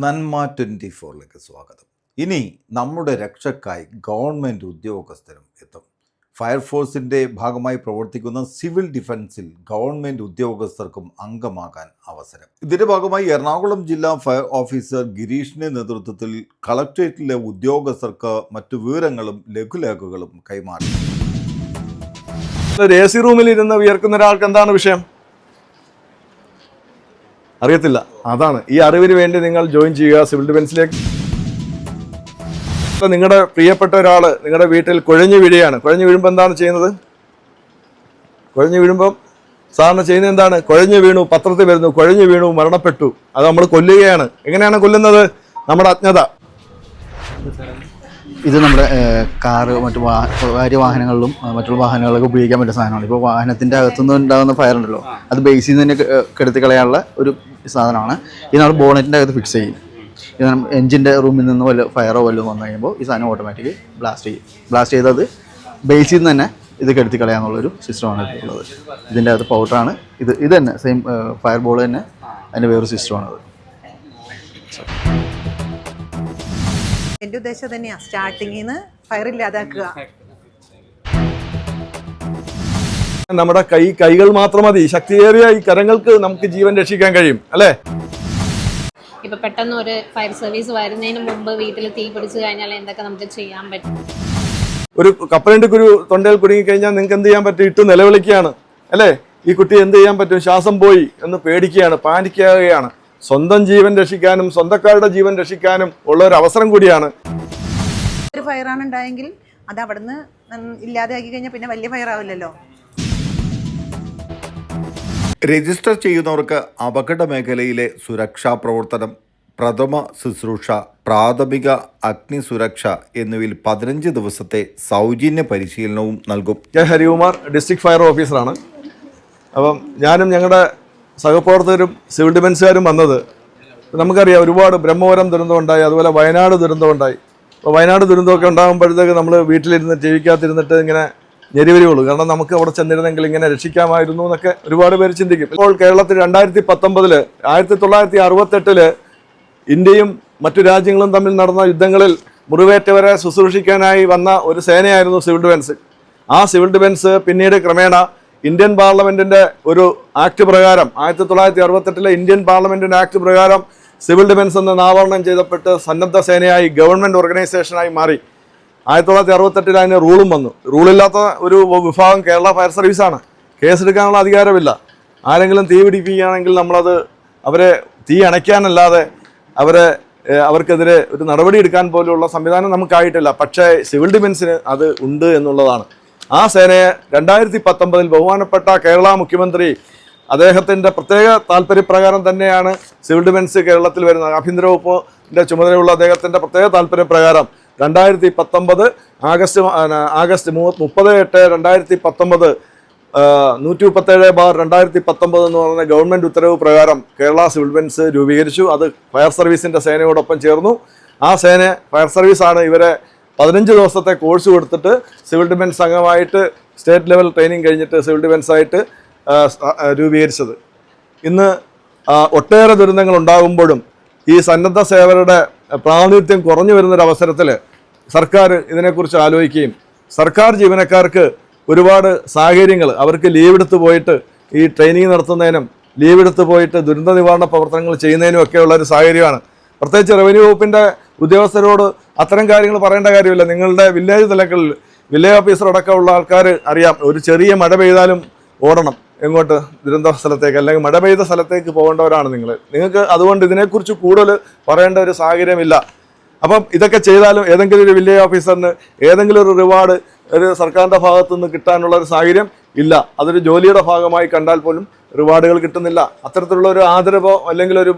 നന്മ 24ലേക്ക് സ്വാഗതം. ഇനി നമ്മുടെ രക്ഷക്കായി ഗവൺമെൻറ് ഉദ്യോഗസ്ഥരും എത്തും. ഫയർഫോഴ്സിൻ്റെ ഭാഗമായി പ്രവർത്തിക്കുന്ന സിവിൽ ഡിഫൻസിൽ ഗവൺമെൻറ് ഉദ്യോഗസ്ഥർക്കും അംഗമാകാൻ അവസരം. ഇതിൻ്റെ ഭാഗമായി എറണാകുളം ജില്ലാ ഫയർ ഓഫീസർ ഗിരീഷിൻ്റെ നേതൃത്വത്തിൽ കളക്ട്രേറ്റിലെ ഉദ്യോഗസ്ഥർക്ക് മറ്റു വിവരങ്ങളും ലഘുലേഖകളും കൈമാറി. AC റൂമിൽ ഇരുന്ന് വിയർക്കുന്ന ഒരാൾക്ക് എന്താണ് വിഷയം അറിയത്തില്ല. അതാണ് ഈ അറിവിന് വേണ്ടി നിങ്ങൾ ജോയിൻ ചെയ്യുക സിവിൽ ഡിഫൻസിലേക്ക്. നിങ്ങളുടെ പ്രിയപ്പെട്ട ഒരാൾ നിങ്ങളുടെ വീട്ടിൽ കുഴഞ്ഞു വീഴുകയാണ്. കുഴഞ്ഞു വീഴുമ്പോൾ എന്താണ് ചെയ്യുന്നത്? കുഴഞ്ഞു വീഴുമ്പം സാധാരണ ചെയ്യുന്നത് എന്താണ്? കുഴഞ്ഞു വീണു, പത്രത്തിൽ വരുന്നു, കുഴഞ്ഞു വീണു, മരണപ്പെട്ടു. അത് നമ്മൾ കൊല്ലുകയാണ്. എങ്ങനെയാണ് കൊല്ലുന്നത്? നമ്മുടെ അജ്ഞത. ഇത് നമ്മുടെ കാറ് മറ്റു ഭാര്യ വാഹനങ്ങളിലും മറ്റുള്ള വാഹനങ്ങളിലൊക്കെ ഉപയോഗിക്കാൻ പറ്റുന്ന സാധനമാണ്. ഇപ്പോൾ വാഹനത്തിൻ്റെ അകത്തുനിന്ന് ഉണ്ടാകുന്ന ഫയർ ഉണ്ടല്ലോ, അത് ബേസിൽ നിന്ന് തന്നെ കെടുത്തി കളയാനുള്ള ഒരു സാധനമാണ്. ഇത് നമ്മൾ ബോണറ്റിൻ്റെ അകത്ത് ഫിക്സ് ചെയ്യും. ഇത് എഞ്ചിൻ്റെ റൂമിൽ നിന്ന് വല്ല ഫയറോ വല്ലതും വന്നു കഴിയുമ്പോൾ ഈ സാധനം ഓട്ടോമാറ്റിക് ബ്ലാസ്റ്റ് ചെയ്യും. ബ്ലാസ്റ്റ് ചെയ്തത് ബേസിൽ നിന്ന് തന്നെ ഇത് കെടുത്തി കളയാന്നുള്ളൊരു സിസ്റ്റമാണ് ഉള്ളത്. ഇതിൻ്റെ അകത്ത് പൗഡറാണ്. ഇത് തന്നെ സെയിം ഫയർ ബോൾ തന്നെ അതിൻ്റെ വേറൊരു സിസ്റ്റമാണത്. എൻ്റെ ഉദ്ദേശം തന്നെയാണ് സ്റ്റാർട്ടിങ്ങിൽ നിന്ന് ഫയർ ഇല്ലാതാക്കുക. നമ്മുടെ കൈകൾ മാത്രം മതി. ശക്തിയേറിയ ഈ കരങ്ങൾക്ക് നമുക്ക് ജീവൻ രക്ഷിക്കാൻ കഴിയും, അല്ലേ? ഇപ്പൊ പെട്ടെന്ന് ഒരു ഫയർ സർവീസ് വരുന്നതിന് മുമ്പ് വീട്ടിൽ തീ പിടിച്ചു കഴിഞ്ഞാൽ എന്തൊക്കെ നമുക്ക് ചെയ്യാൻ പറ്റും? ഒരു കപ്പലിന്റെ കുരു തൊണ്ടയിൽ കുടുങ്ങി കഴിഞ്ഞാൽ നിങ്ങൾക്ക് എന്ത് ചെയ്യാൻ പറ്റും? ഇട്ട് നിലവിളിക്കുകയാണ്, അല്ലേ? ഈ കുട്ടി എന്ത് ചെയ്യാൻ പറ്റും? ശ്വാസം പോയി എന്ന് പേടിക്കുകയാണ്, പാനിക്കുകയാണ്. സ്വന്തം ജീവൻ രക്ഷിക്കാനും സ്വന്തക്കാരുടെ ജീവൻ രക്ഷിക്കാനും ഉള്ള ഒരു അവസരം കൂടിയാണ്. ഒരു ഫയറാണ് ഉണ്ടായെങ്കിൽ അത് അവിടുന്ന് ഇല്ലാതെയാക്കി കഴിഞ്ഞാൽ പിന്നെ വലിയ ഫയർ ആവില്ലല്ലോ. രജിസ്റ്റർ ചെയ്യുന്നവർക്ക് അപകട മേഖലയിലെ സുരക്ഷാ പ്രവർത്തനം, പ്രഥമ ശുശ്രൂഷ, പ്രാഥമിക അഗ്നി സുരക്ഷ എന്നിവയിൽ 15 ദിവസത്തെ സൗജന്യ പരിശീലനവും നൽകും. ഞാൻ ഹരികുമാർ, ഡിസ്ട്രിക്ട് ഫയർ ഓഫീസറാണ്. അപ്പം ഞാനും ഞങ്ങളുടെ സഹപ്രവർത്തകരും സിവിൽ ഡിഫൻസുകാരും വന്നത്, നമുക്കറിയാം ഒരുപാട് ബ്രഹ്മപുരം ദുരന്തമുണ്ടായി, അതുപോലെ വയനാട് ദുരന്തമുണ്ടായി. അപ്പോൾ വയനാട് ദുരന്തമൊക്കെ ഉണ്ടാകുമ്പോഴത്തേക്ക് നമ്മൾ വീട്ടിലിരുന്ന് ടിവിക്കകത്തിരുന്നിട്ട് ഇങ്ങനെ ഞെരിവരികളുള്ളൂ. കാരണം നമുക്ക് അവിടെ ചെന്നിരുന്നെങ്കിൽ ഇങ്ങനെ രക്ഷിക്കാമായിരുന്നു എന്നൊക്കെ ഒരുപാട് പേര് ചിന്തിക്കും. ഇപ്പോൾ കേരളത്തിൽ 2019 1968 ഇന്ത്യയും മറ്റു രാജ്യങ്ങളും തമ്മിൽ നടന്ന യുദ്ധങ്ങളിൽ മുറിവേറ്റവരെ ശുശ്രൂഷിക്കാനായി വന്ന ഒരു സേനയായിരുന്നു സിവിൽ ഡിഫൻസ്. ആ സിവിൽ ഡിഫൻസ് പിന്നീട് ക്രമേണ ഇന്ത്യൻ പാർലമെന്റിന്റെ ഒരു ആക്ട് പ്രകാരം 1968 ഇന്ത്യൻ പാർലമെന്റിന്റെ ആക്ട് പ്രകാരം സിവിൽ ഡിഫൻസ് എന്ന് നാമകരണം ചെയ്തപ്പെട്ട് സന്നദ്ധ സേനയായി ഗവൺമെന്റ് ഓർഗനൈസേഷനായി മാറി. 1968 അതിന് റൂളും വന്നു. റൂളില്ലാത്ത ഒരു വിഭാഗം കേരള ഫയർ സർവീസാണ്. കേസെടുക്കാനുള്ള അധികാരമില്ല. ആരെങ്കിലും തീ പിടിപ്പിക്കുകയാണെങ്കിൽ നമ്മളത് അവരെ തീ അണയ്ക്കാനല്ലാതെ അവർക്കെതിരെ ഒരു നടപടി എടുക്കാൻ പോലുള്ള സംവിധാനം നമുക്കായിട്ടില്ല. പക്ഷേ സിവിൽ ഡിഫൻസിന് അത് ഉണ്ട് എന്നുള്ളതാണ്. ആ സേനയെ 2019 ബഹുമാനപ്പെട്ട കേരള മുഖ്യമന്ത്രി അദ്ദേഹത്തിൻ്റെ പ്രത്യേക താല്പര്യപ്രകാരം തന്നെയാണ് സിവിൽ ഡിഫൻസ് കേരളത്തിൽ വരുന്നത്. ആഭ്യന്തര വകുപ്പിൻ്റെ ചുമതലയുള്ള അദ്ദേഹത്തിൻ്റെ പ്രത്യേക താല്പര്യപ്രകാരം 2019 ആഗസ്റ്റ് 30/8/2019 137/2019 എന്ന് പറയുന്ന ഗവൺമെൻറ് ഉത്തരവ് പ്രകാരം കേരള സിവിൽ ഡിഫൻസ് രൂപീകരിച്ചു. അത് ഫയർ സർവീസിൻ്റെ സേനയോടൊപ്പം ചേർന്നു. ആ ഫയർ സർവീസാണ് ഇവരെ 15 ദിവസത്തെ കോഴ്സ് കൊടുത്തിട്ട് സിവിൽ ഡിഫൻസ് അംഗമായിട്ട് സ്റ്റേറ്റ് ലെവൽ ട്രെയിനിങ് കഴിഞ്ഞിട്ട് സിവിൽ ഡിഫൻസായിട്ട് രൂപീകരിച്ചത്. ഇന്ന് ഒട്ടേറെ ദുരന്തങ്ങൾ ഉണ്ടാകുമ്പോഴും ഈ സന്നദ്ധ സേവകരുടെ പ്രാതിനിധ്യം കുറഞ്ഞു വരുന്നൊരവസരത്തിൽ സർക്കാർ ഇതിനെക്കുറിച്ച് ആലോചിക്കുകയും സർക്കാർ ജീവനക്കാർക്ക് ഒരുപാട് സാഹചര്യങ്ങൾ, അവർക്ക് ലീവ് എടുത്ത് പോയിട്ട് ഈ ട്രെയിനിങ് നടത്തുന്നതിനും ലീവ് എടുത്ത് പോയിട്ട് ദുരന്ത നിവാരണ പ്രവർത്തനങ്ങൾ ചെയ്യുന്നതിനും ഒക്കെയുള്ള ഒരു സാഹചര്യമാണ്. പ്രത്യേകിച്ച് റവന്യൂ വകുപ്പിൻ്റെ ഉദ്യോഗസ്ഥരോട് അത്തരം കാര്യങ്ങൾ പറയേണ്ട കാര്യമില്ല. നിങ്ങളുടെ വില്ലേജ് തലങ്ങളിൽ വില്ലേജ് ഓഫീസർ അടക്കമുള്ള ആൾക്കാർ അറിയാം. ഒരു ചെറിയ മഴ പെയ്താലും ഓടണം എങ്ങോട്ട്? ദുരന്ത സ്ഥലത്തേക്ക്, അല്ലെങ്കിൽ മഴ പെയ്ത സ്ഥലത്തേക്ക് പോകേണ്ടവരാണ് നിങ്ങൾക്ക്. അതുകൊണ്ട് ഇതിനെക്കുറിച്ച് കൂടുതൽ പറയേണ്ട ഒരു സാഹചര്യമില്ല. അപ്പം ഇതൊക്കെ ചെയ്താലും ഏതെങ്കിലും ഒരു വില്ലേജ് ഓഫീസറിന് ഏതെങ്കിലും ഒരു റിവാർഡ് ഒരു സർക്കാരിൻ്റെ ഭാഗത്തു നിന്ന് കിട്ടാനുള്ള ഒരു സാഹചര്യം ഇല്ല. അതൊരു ജോലിയുടെ ഭാഗമായി കണ്ടാൽ പോലും റിവാർഡുകൾ കിട്ടുന്നില്ല. അത്തരത്തിലുള്ള ഒരു ആദരവോ അല്ലെങ്കിൽ ഒരു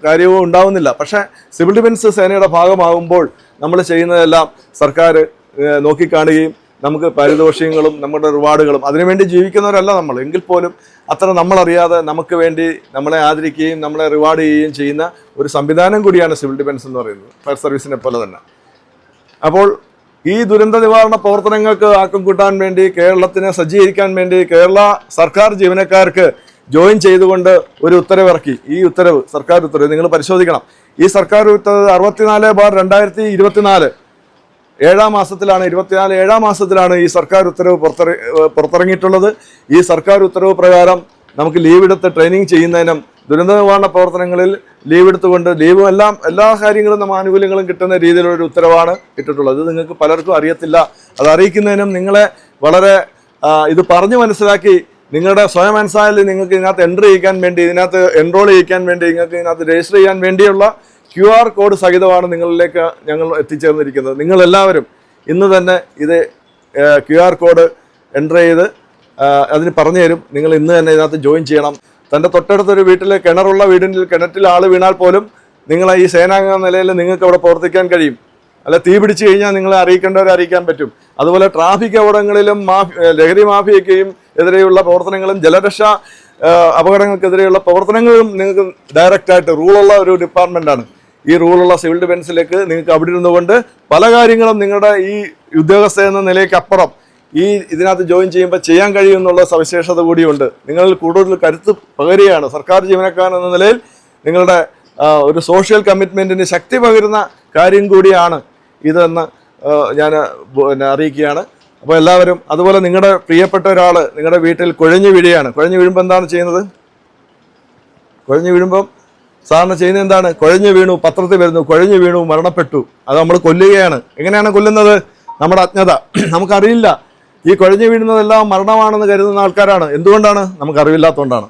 കാര്യവും ഉണ്ടാവുന്നില്ല. പക്ഷേ സിവിൽ ഡിഫൻസ് സേനയുടെ ഭാഗമാകുമ്പോൾ നമ്മൾ ചെയ്യുന്നതെല്ലാം സർക്കാർ നോക്കിക്കാണുകയും നമുക്ക് പാരിതോഷികങ്ങളും നമ്മുടെ റിവാർഡുകളും അതിനുവേണ്ടി ജീവിക്കുന്നവരല്ല നമ്മൾ, എങ്കിൽ പോലും അത്ര നമ്മളറിയാതെ നമുക്ക് വേണ്ടി നമ്മളെ ആദരിക്കുകയും നമ്മളെ റിവാർഡ് ചെയ്യുകയും ചെയ്യുന്ന ഒരു സംവിധാനം കൂടിയാണ് സിവിൽ ഡിഫൻസ് എന്ന് പറയുന്നത്, ഫയർ സർവീസിനെ പോലെ തന്നെ. അപ്പോൾ ഈ ദുരന്ത നിവാരണ പ്രവർത്തനങ്ങൾക്ക് ആക്കം കൂട്ടാൻ വേണ്ടി, കേരളത്തിനെ സജ്ജീകരിക്കാൻ വേണ്ടി കേരള സർക്കാർ ജീവനക്കാർക്ക് ജോയിൻ ചെയ്തുകൊണ്ട് ഒരു ഉത്തരവിറക്കി. ഈ ഉത്തരവ്, സർക്കാർ ഉത്തരവ് നിങ്ങൾ പരിശോധിക്കണം. ഈ സർക്കാർ വിട്ടത് 64/2024 ഏഴാം മാസത്തിലാണ് ഈ സർക്കാർ ഉത്തരവ് പുറത്തിറങ്ങിയിട്ടുള്ളത്. ഈ സർക്കാർ ഉത്തരവ് പ്രകാരം നമുക്ക് ലീവ് എടുത്ത് ട്രെയിനിങ് ചെയ്യുന്നതിനും ദുരന്ത നിവാരണ പ്രവർത്തനങ്ങളിൽ ലീവ് എടുത്തുകൊണ്ട് എല്ലാ കാര്യങ്ങളും നമ്മൾ ആനുകൂല്യങ്ങളും കിട്ടുന്ന രീതിയിലൊരു ഉത്തരവാണ് ഇട്ടിട്ടുള്ളത്. ഇത് നിങ്ങൾക്ക് പലർക്കും അറിയത്തില്ല. അത് അറിയിക്കുന്നതിനും നിങ്ങളെ വളരെ ഇത് പറഞ്ഞു മനസ്സിലാക്കി നിങ്ങളുടെ സ്വയം മനസ്സിലായാൽ നിങ്ങൾക്ക് ഇതിനകത്ത് ഇതിനകത്ത് എൻറോൾ ചെയ്യിക്കാൻ വേണ്ടി നിങ്ങൾക്ക് ഇതിനകത്ത് രജിസ്റ്റർ ചെയ്യാൻ വേണ്ടിയുള്ള QR കോഡ് സഹിതമാണ് നിങ്ങളിലേക്ക് ഞങ്ങൾ എത്തിച്ചേർന്നിരിക്കുന്നത്. നിങ്ങളെല്ലാവരും ഇന്ന് തന്നെ ഇത് QR കോഡ് എൻ്റർ ചെയ്ത് അതിന് പറഞ്ഞു തരും. നിങ്ങൾ ഇന്ന് തന്നെ ഇതിനകത്ത് ജോയിൻ ചെയ്യണം. തൻ്റെ തൊട്ടടുത്തൊരു വീട്ടിൽ കിണറ്റിൽ ആൾ വീണാൽ പോലും നിങ്ങളെ ഈ സേനാംഗ നിലയിൽ നിങ്ങൾക്ക് അവിടെ പ്രവർത്തിക്കാൻ കഴിയും. അല്ല, തീ പിടിച്ചു കഴിഞ്ഞാൽ നിങ്ങളെ അറിയിക്കേണ്ടവരെ അറിയിക്കാൻ പറ്റും. അതുപോലെ ട്രാഫിക് അപകടങ്ങളിലും ലഹരി മാഫിയയ്ക്കും എതിരെയുള്ള പ്രവർത്തനങ്ങളും ജലരക്ഷാ അപകടങ്ങൾക്കെതിരെയുള്ള പ്രവർത്തനങ്ങളും നിങ്ങൾക്ക് ഡയറക്റ്റായിട്ട് റൂളുള്ള ഒരു ഡിപ്പാർട്ട്മെൻറ്റാണ്. ഈ റൂളുള്ള സിവിൽ ഡിഫൻസിലേക്ക് നിങ്ങൾക്ക് അവിടെ ഇരുന്നുകൊണ്ട് പല കാര്യങ്ങളും നിങ്ങളുടെ ഈ ഉദ്യോഗസ്ഥ എന്ന നിലയ്ക്ക് അപ്പുറം ഇതിനകത്ത് ജോയിൻ ചെയ്യുമ്പോൾ ചെയ്യാൻ കഴിയുമെന്നുള്ള സവിശേഷത കൂടിയുണ്ട്. നിങ്ങളിൽ കൂടുതൽ കരുത്ത് പകരുകയാണ്. സർക്കാർ ജീവനക്കാരൻ എന്ന നിലയിൽ നിങ്ങളുടെ ഒരു സോഷ്യൽ കമ്മിറ്റ്മെൻറ്റിന് ശക്തി പകരുന്ന കാര്യം കൂടിയാണ് ഇതെന്ന് ഞാൻ അറിയിക്കുകയാണ്. അപ്പോൾ എല്ലാവരും, അതുപോലെ നിങ്ങളുടെ പ്രിയപ്പെട്ട ഒരാൾ നിങ്ങളുടെ വീട്ടിൽ കുഴഞ്ഞു വീഴുമ്പോൾ എന്താണ് ചെയ്യുന്നത്? കുഴഞ്ഞു വീഴുമ്പം സാധാരണ ചെയ്യുന്നത് എന്താണ്? കുഴഞ്ഞു വീണു, പത്രത്തിൽ വരുന്നു, കുഴഞ്ഞു വീണു, മരണപ്പെട്ടു. അത് നമ്മൾ കൊല്ലുകയാണ്. എങ്ങനെയാണ് കൊല്ലുന്നത്? നമ്മുടെ അജ്ഞത, നമുക്കറിയില്ല. ഈ കുഴഞ്ഞു വീഴുന്നതെല്ലാം മരണമാണെന്ന് കരുതുന്ന ആൾക്കാരാണ്. എന്തുകൊണ്ടാണ്? നമുക്കറിവില്ലാത്തതുകൊണ്ടാണ്.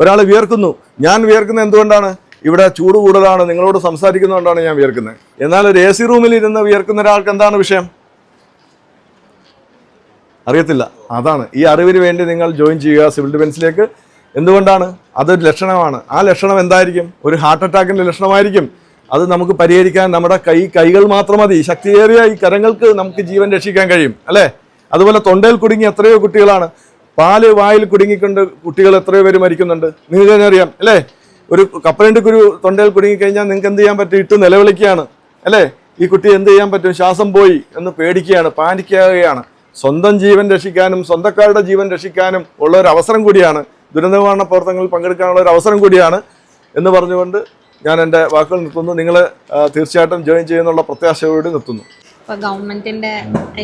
ഒരാൾ വിയർക്കുന്നു. ഞാൻ വിയർക്കുന്നത് എന്തുകൊണ്ടാണ്? ഇവിടെ ചൂട് കൂടുതലാണ്, നിങ്ങളോട് സംസാരിക്കുന്നതുകൊണ്ടാണ് ഞാൻ വിയർക്കുന്നത്. എന്നാൽ ഒരു AC റൂമിൽ ഇരുന്ന് വിയർക്കുന്ന ഒരാൾക്ക് എന്താണ് വിഷയം? അറിയത്തില്ല. അതാണ് ഈ അറിവിന് വേണ്ടി നിങ്ങൾ ജോയിൻ ചെയ്യുക സിവിൽ ഡിഫൻസിലേക്ക്. എന്തുകൊണ്ടാണ്? അതൊരു ലക്ഷണമാണ്. ആ ലക്ഷണം എന്തായിരിക്കും? ഒരു ഹാർട്ട് അറ്റാക്കിൻ്റെ ലക്ഷണമായിരിക്കും. അത് നമുക്ക് പരിഹരിക്കാൻ നമ്മുടെ കൈകൾ മാത്രം മതി. ശക്തിയേറിയ ഈ കരങ്ങൾക്ക് നമുക്ക് ജീവൻ രക്ഷിക്കാൻ കഴിയും, അല്ലേ? അതുപോലെ തൊണ്ടയിൽ കുടുങ്ങി എത്രയോ കുട്ടികളാണ്, പാല് വായിൽ കുടുങ്ങിക്കൊണ്ട് കുട്ടികൾ എത്രയോ പേര് മരിക്കുന്നുണ്ട്. നിങ്ങൾക്ക് തന്നെ അറിയാം, അല്ലേ? ഒരു കപ്പലണ്ടി കുരു തൊണ്ടയിൽ കുടുങ്ങിക്കഴിഞ്ഞാൽ നിങ്ങൾക്ക് എന്ത് ചെയ്യാൻ പറ്റും? ഇട്ട് നിലവിളിക്കുകയാണ്, അല്ലേ? ഈ കുട്ടി എന്ത് ചെയ്യാൻ പറ്റും? ശ്വാസം പോയി എന്ന് പേടിക്കുകയാണ്, പാനിക്കുകയാണ്. സ്വന്തം ജീവൻ രക്ഷിക്കാനും സ്വന്തക്കാരുടെ ജീവൻ രക്ഷിക്കാനും ഉള്ള ഒരു അവസരം കൂടിയാണ്, ദുരന്ത നിവാരണ പ്രവർത്തനങ്ങളിൽ പങ്കെടുക്കാനുള്ള ഒരു അവസരം കൂടിയാണ് എന്ന് പറഞ്ഞുകൊണ്ട് ഞാൻ എൻ്റെ വാക്കുകൾ നിർത്തുന്നു. നിങ്ങൾ തീർച്ചയായിട്ടും ജോയിൻ ചെയ്യുന്നുള്ള പ്രത്യാശയോടെ നിർത്തുന്നു. ഇപ്പോൾ ഗവൺമെൻറ്റിൻ്റെ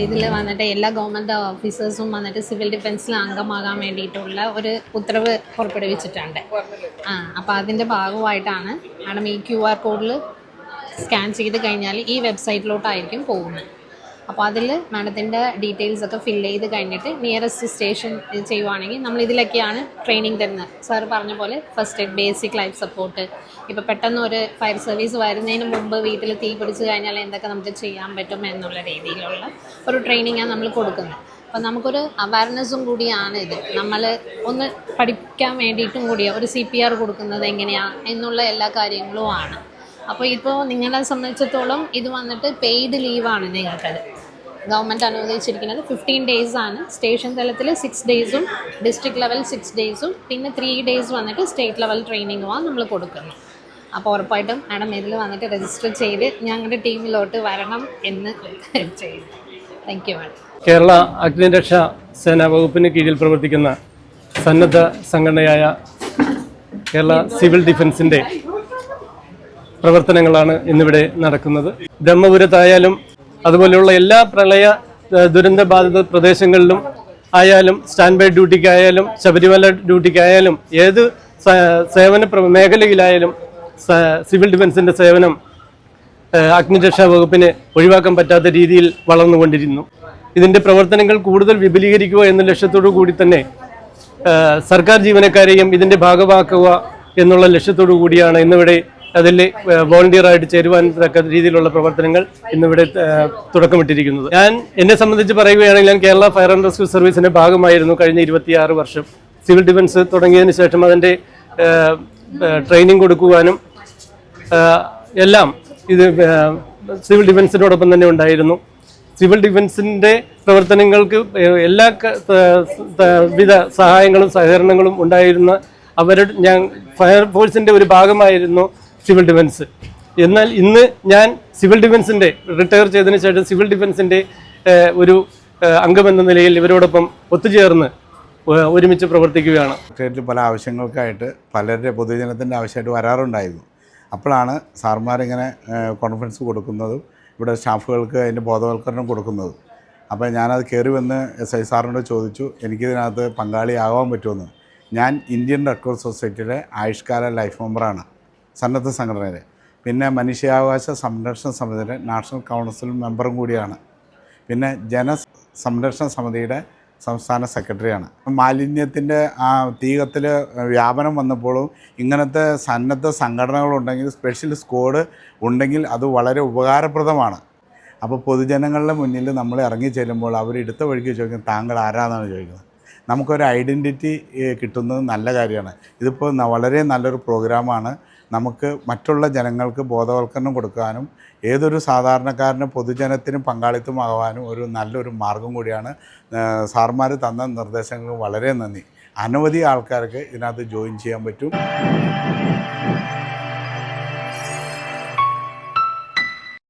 ഇതിൽ വന്നിട്ട് എല്ലാ ഗവൺമെൻറ് ഓഫീസേഴ്സും വന്നിട്ട് സിവിൽ ഡിഫൻസിൽ അംഗമാകാൻ വേണ്ടിയിട്ടുള്ള ഒരു ഉത്തരവ് പുറപ്പെടുവിച്ചിട്ടുണ്ട്. അപ്പോൾ അതിൻ്റെ ഭാഗമായിട്ടാണ് മാഡം ഈ QR കോഡിൽ സ്കാൻ ചെയ്ത് കഴിഞ്ഞാൽ ഈ വെബ്സൈറ്റിലോട്ടായിരിക്കും പോകുന്നത്. അപ്പോൾ അതിൽ മാഡത്തിൻ്റെ ഡീറ്റെയിൽസൊക്കെ ഫില്ല് ചെയ്ത് കഴിഞ്ഞിട്ട് നിയറസ്റ്റ് സ്റ്റേഷൻ ചെയ്യുവാണെങ്കിൽ നമ്മൾ ഇതിലൊക്കെയാണ് ട്രെയിനിങ് തരുന്നത്. സാർ പറഞ്ഞ പോലെ first aid, basic life support, ഇപ്പോൾ പെട്ടെന്ന് ഒരു ഫയർ സർവീസ് വരുന്നതിന് മുമ്പ് വീട്ടിൽ തീ പിടിച്ച് കഴിഞ്ഞാൽ എന്തൊക്കെ നമുക്ക് ചെയ്യാൻ പറ്റും എന്നുള്ള രീതിയിലുള്ള ഒരു ട്രെയിനിങ്ങാണ് നമ്മൾ കൊടുക്കുന്നത്. അപ്പോൾ നമുക്കൊരു അവയർനെസ്സും കൂടിയാണ് ഇത്. നമ്മൾ ഒന്ന് പഠിക്കാൻ വേണ്ടിയിട്ടും കൂടിയാണ് ഒരു CPR കൊടുക്കുന്നത് എങ്ങനെയാണ് എന്നുള്ള എല്ലാ കാര്യങ്ങളും ആണ്. അപ്പോൾ ഇപ്പോൾ നിങ്ങളെ സംബന്ധിച്ചിടത്തോളം ഇത് വന്നിട്ട് പെയ്ഡ് ലീവാണ്. നിങ്ങൾക്കത് ഗവൺമെൻറ് അനുവദിച്ചിരിക്കുന്നത് 15 days ആണ്. സ്റ്റേഷൻ തലത്തിൽ 6 days, ഡിസ്ട്രിക്ട് ലെവൽ 6 days, പിന്നെ 3 days വന്നിട്ട് സ്റ്റേറ്റ് ലെവൽ ട്രെയിനിങ്ങുമാണ് നമ്മൾ കൊടുക്കുന്നത്. അപ്പോൾ ഉറപ്പായിട്ടും മാഡം ഇതിൽ വന്നിട്ട് രജിസ്റ്റർ ചെയ്ത് ഞങ്ങളുടെ ടീമിലോട്ട് വരണം എന്ന് ചെയ്യുന്നു. Thank you madam. കേരള അഗ്നിരക്ഷാ സേനാ വകുപ്പിന് കീഴിൽ പ്രവർത്തിക്കുന്ന സന്നദ്ധ സംഘടനയായ കേരള സിവിൽ ഡിഫൻസിൻ്റെ പ്രവർത്തനങ്ങളാണ് ഇന്നിവിടെ നടക്കുന്നത്. ബ്രഹ്മപുരത്തായാലും അതുപോലെയുള്ള എല്ലാ പ്രളയ ദുരന്ത ബാധിത പ്രദേശങ്ങളിലും ആയാലും, സ്റ്റാൻഡ് ബൈ ഡ്യൂട്ടിക്കായാലും, ശബരിമല ഡ്യൂട്ടിക്കായാലും, ഏത് സേവന മേഖലയിലായാലും സിവിൽ ഡിഫൻസിൻ്റെ സേവനം അഗ്നിരക്ഷാ വകുപ്പിന് ഒഴിവാക്കാൻ പറ്റാത്ത രീതിയിൽ വളർന്നുകൊണ്ടിരുന്നു. ഇതിൻ്റെ പ്രവർത്തനങ്ങൾ കൂടുതൽ വിപുലീകരിക്കുക എന്ന ലക്ഷ്യത്തോടു കൂടി തന്നെ സർക്കാർ ജീവനക്കാരെയും ഇതിൻ്റെ ഭാഗമാക്കുക എന്നുള്ള ലക്ഷ്യത്തോടു കൂടിയാണ് ഇന്നിവിടെ അതിൽ വോളണ്ടിയറായിട്ട് ചേരുവാൻ തക്ക രീതിയിലുള്ള പ്രവർത്തനങ്ങൾ ഇന്നിവിടെ തുടക്കമിട്ടിരിക്കുന്നത്. എന്നെ സംബന്ധിച്ച് പറയുകയാണെങ്കിൽ ഞാൻ കേരള ഫയർ ആൻഡ് റെസ്ക്യൂ സർവീസിൻ്റെ ഭാഗമായിരുന്നു കഴിഞ്ഞ 26 വർഷം. സിവിൽ ഡിഫൻസ് തുടങ്ങിയതിന് ശേഷം അതിൻ്റെ ട്രെയിനിങ് കൊടുക്കുവാനും എല്ലാം ഇത് സിവിൽ ഡിഫൻസിനോടൊപ്പം തന്നെ ഉണ്ടായിരുന്നു. സിവിൽ ഡിഫൻസിൻ്റെ പ്രവർത്തനങ്ങൾക്ക് എല്ലാ വിധ സഹായങ്ങളും സഹകരണങ്ങളും ഉണ്ടായിരുന്ന ഞാൻ ഫയർഫോഴ്സിൻ്റെ ഒരു ഭാഗമായിരുന്നു സിവിൽ ഡിഫൻസ്. എന്നാൽ ഇന്ന് ഞാൻ സിവിൽ ഡിഫൻസിൻ്റെ റിട്ടയർ ചെയ്തതിന് ശേഷം സിവിൽ ഡിഫൻസിൻ്റെ ഒരു അംഗമെന്ന നിലയിൽ ഇവരോടൊപ്പം ഒത്തുചേർന്ന് ഒരുമിച്ച് പ്രവർത്തിക്കുകയാണ്. സ്റ്റേറ്റിൽ പല ആവശ്യങ്ങൾക്കായിട്ട് പലരുടെ പൊതുജനത്തിൻ്റെ ആവശ്യമായിട്ട് വരാറുണ്ടായിരുന്നു. അപ്പോഴാണ് സാർമാരിങ്ങനെ കോൺഫറൻസ് കൊടുക്കുന്നതും ഇവിടെ സ്റ്റാഫുകൾക്ക് അതിൻ്റെ ബോധവൽക്കരണം കൊടുക്കുന്നതും. അപ്പോൾ ഞാനത് കയറി വന്ന് SI സാറിനോട് ചോദിച്ചു, എനിക്കിതിനകത്ത് പങ്കാളിയാകാൻ പറ്റുമെന്ന്. ഞാൻ ഇന്ത്യൻ റെഡ് ക്രോസ് സൊസൈറ്റിയുടെ ആയുഷ്കാല ലൈഫ് മെമ്പറാണ്, സന്നദ്ധ സംഘടനയുടെ. പിന്നെ മനുഷ്യാവകാശ സംരക്ഷണ സമിതിയുടെ നാഷണൽ കൗൺസിൽ മെമ്പറും കൂടിയാണ്. പിന്നെ ജനസംരക്ഷണ സമിതിയുടെ സംസ്ഥാന സെക്രട്ടറിയാണ്. മാലിന്യത്തിൻ്റെ ആ തീകത്തിൽ വ്യാപനം വന്നപ്പോഴും ഇങ്ങനത്തെ സന്നദ്ധ സംഘടനകളുണ്ടെങ്കിൽ, സ്പെഷ്യൽ സ്ക്വാഡ് ഉണ്ടെങ്കിൽ അത് വളരെ ഉപകാരപ്രദമാണ്. അപ്പോൾ പൊതുജനങ്ങളുടെ മുന്നിൽ നമ്മൾ ഇറങ്ങി ചെല്ലുമ്പോൾ അവർ എടുത്ത വഴിക്ക് ചോദിക്കും, താങ്കൾ ആരാന്നാണ് ചോദിക്കുന്നത്. നമുക്കൊരു ഐഡൻറ്റിറ്റി കിട്ടുന്നത് നല്ല കാര്യമാണ്. ഇതിപ്പോൾ വളരെ നല്ലൊരു പ്രോഗ്രാമാണ്. നമുക്ക് മറ്റുള്ള ജനങ്ങൾക്ക് ബോധവൽക്കരണം കൊടുക്കാനും ഏതൊരു സാധാരണക്കാരനും പൊതുജനത്തിനും പങ്കാളിത്തമാകാനും ഒരു നല്ലൊരു മാർഗം കൂടിയാണ്. സാർമാർ തന്ന നിർദ്ദേശങ്ങൾക്ക് വളരെ നന്ദി. അനവധി ആൾക്കാർക്ക് ഇതിനകത്ത് ജോയിൻ ചെയ്യാൻ പറ്റും.